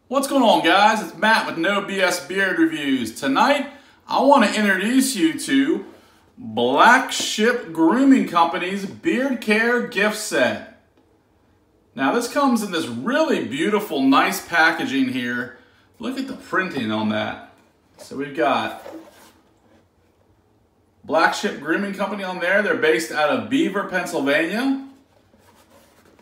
What's going on, guys? It's Matt with No BS Beard Reviews. Tonight, I want to introduce you to Black Ship Grooming Company's Beard Care Gift Set. Now, this comes in this really beautiful, nice packaging here. Look at the printing on that. So we've got Black Ship Grooming Company on there. They're based out of Beaver, Pennsylvania.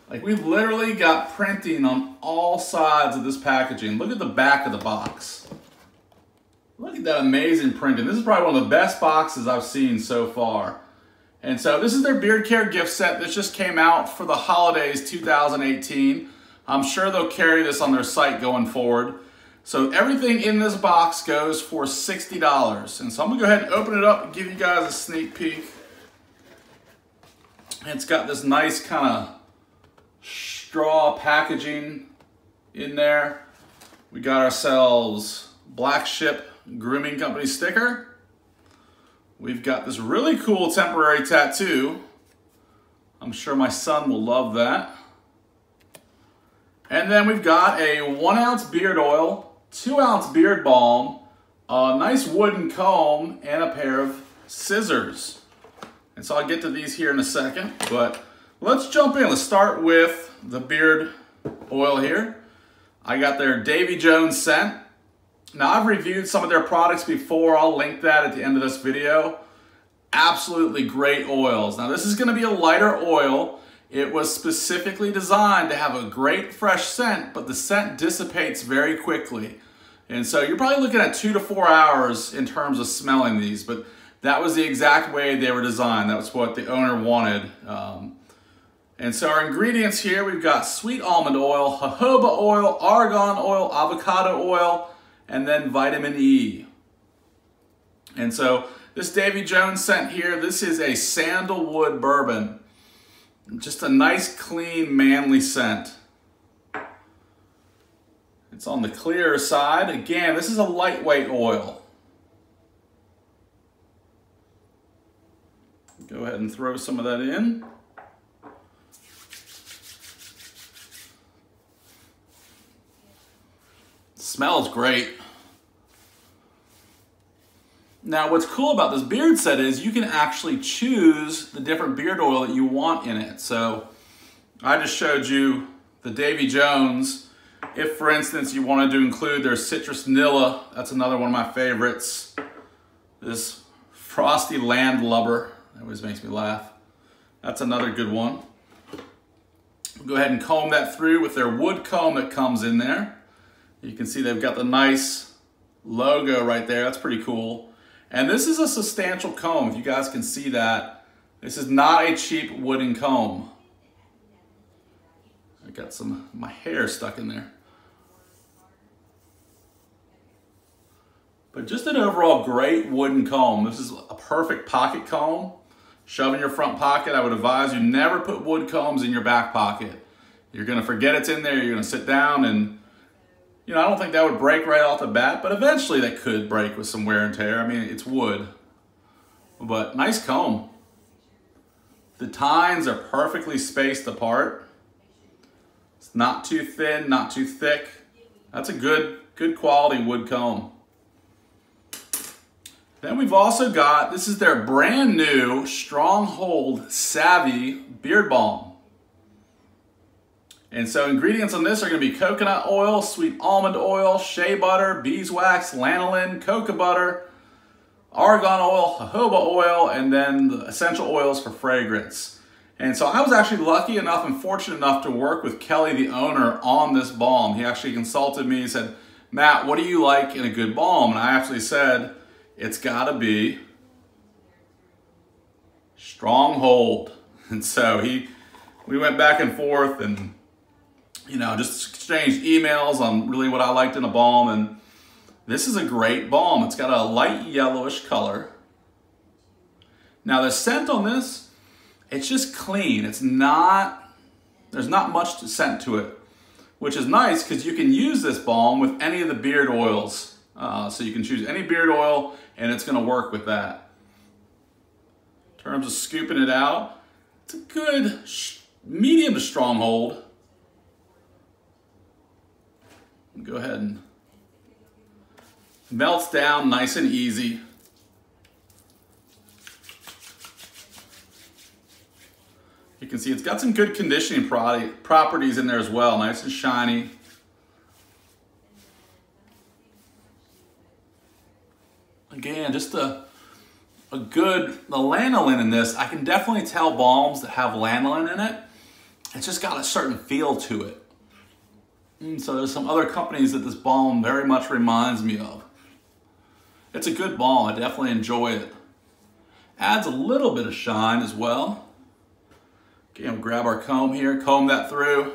Like, we've literally got printing on all sides of this packaging. Look at the back of the box. Look at that amazing printing. This is probably one of the best boxes I've seen so far. And so this is their beard care gift set. This just came out for the holidays 2018. I'm sure they'll carry this on their site going forward. So everything in this box goes for $60. And so I'm gonna go ahead and open it up and give you guys a sneak peek. And it's got this nice kind of straw packaging in there. We got ourselves Black Ship Grooming Company sticker. We've got this really cool temporary tattoo. I'm sure my son will love that. And then we've got a 1 ounce beard oil, 2 ounce beard balm, a nice wooden comb, and a pair of scissors. And so I'll get to these here in a second, but let's jump in. Let's start with the beard oil here. I got their Davy Jones scent. Now, I've reviewed some of their products before. I'll link that at the end of this video. Absolutely great oils. Now, this is going to be a lighter oil. It was specifically designed to have a great fresh scent, but the scent dissipates very quickly. And so you're probably looking at 2 to 4 hours in terms of smelling these, but that was the exact way they were designed. That was what the owner wanted. And so our ingredients here, we've got sweet almond oil, jojoba oil, argan oil, avocado oil, and then vitamin E. And so this Davy Jones scent here, this is a sandalwood bourbon. Just a nice, clean, manly scent. It's on the clearer side. Again, this is a lightweight oil. Go ahead and throw some of that in. Smells great. Now, what's cool about this beard set is you can actually choose the different beard oil that you want in it. So I just showed you the Davy Jones. If, for instance, you wanted to include their citrus vanilla, that's another one of my favorites. This frosty landlubber, that always makes me laugh. That's another good one. Go ahead and comb that through with their wood comb that comes in there. You can see they've got the nice logo right there. That's pretty cool. And this is a substantial comb, if you guys can see that. This is not a cheap wooden comb. I got some of my hair stuck in there. But just an overall great wooden comb. This is a perfect pocket comb. Shove in your front pocket. I would advise you never put wood combs in your back pocket. You're gonna forget it's in there. You're gonna sit down and I don't think that would break right off the bat, but eventually that could break with some wear and tear. I mean, it's wood, but nice comb. The tines are perfectly spaced apart. It's not too thin, not too thick. That's a good quality wood comb. Then we've also got, this is their brand new Stronghold Savvy Beard Balm. And so ingredients on this are going to be coconut oil, sweet almond oil, shea butter, beeswax, lanolin, cocoa butter, argan oil, jojoba oil, and then the essential oils for fragrance. And so I was actually lucky enough and fortunate enough to work with Kelly, the owner, on this balm. He actually consulted me. He said, Matt, what do you like in a good balm? And I actually said, it's got to be Stronghold. And so we went back and forth and just exchanged emails on really what I liked in a balm, and this is a great balm. It's got a light yellowish color. Now the scent on this, it's just clean. There's not much scent to it, which is nice because you can use this balm with any of the beard oils. So you can choose any beard oil and it's gonna work with that. In terms of scooping it out, it's a good medium to Stronghold. Go ahead and melts down nice and easy. You can see it's got some good conditioning properties in there as well, nice and shiny. Again, just the lanolin in this, I can definitely tell balms that have lanolin in it. It's just got a certain feel to it. So there's some other companies that this balm very much reminds me of. It's a good balm, I definitely enjoy it. Adds a little bit of shine as well. Okay, we'll grab our comb here, comb that through.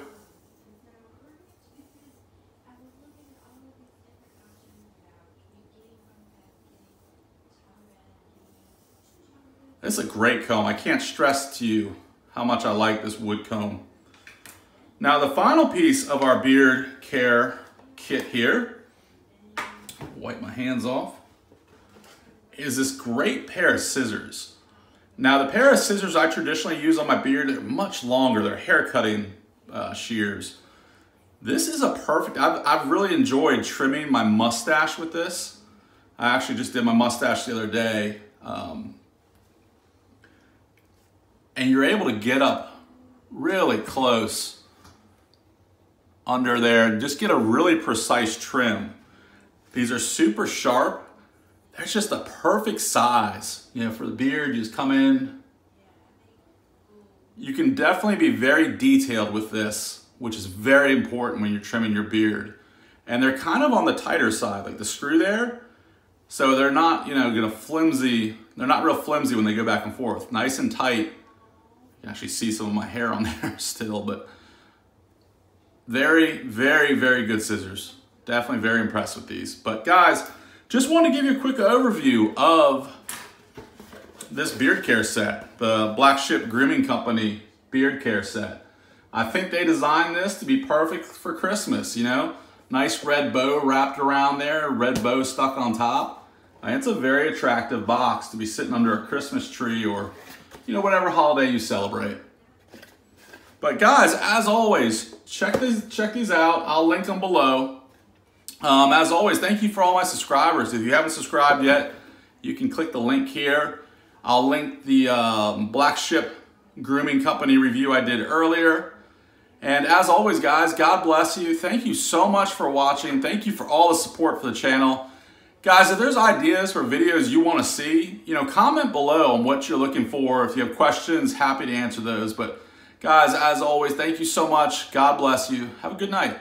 This is a great comb. I can't stress to you how much I like this wood comb. Now the final piece of our beard care kit here, wipe my hands off, is this great pair of scissors. Now the pair of scissors I traditionally use on my beard are much longer. They're hair cutting shears. This is a perfect, I've really enjoyed trimming my mustache with this. I actually just did my mustache the other day. And you're able to get up really close under there and just get a really precise trim. These are super sharp. They're just a perfect size, you know, for the beard. You just come in. You can definitely be very detailed with this, which is very important when you're trimming your beard. And they're kind of on the tighter side, like the screw there. So they're not, you know, gonna flimsy. They're not real flimsy when they go back and forth. Nice and tight. You can actually see some of my hair on there still, but very, very, very good scissors. Definitely very impressed with these. But guys, just want to give you a quick overview of this beard care set, the Black Ship Grooming Company beard care set. I think they designed this to be perfect for Christmas, you know? Nice red bow wrapped around there, red bow stuck on top. And it's a very attractive box to be sitting under a Christmas tree or, you know, whatever holiday you celebrate. But guys, as always, check these out. I'll link them below. As always, thank you for all my subscribers. If you haven't subscribed yet, you can click the link here. I'll link the Black Ship Grooming Company review I did earlier. And as always, guys, God bless you. Thank you so much for watching. Thank you for all the support for the channel. Guys, if there's ideas for videos you want to see, you know, comment below on what you're looking for. If you have questions, happy to answer those. But guys, as always, thank you so much. God bless you. Have a good night.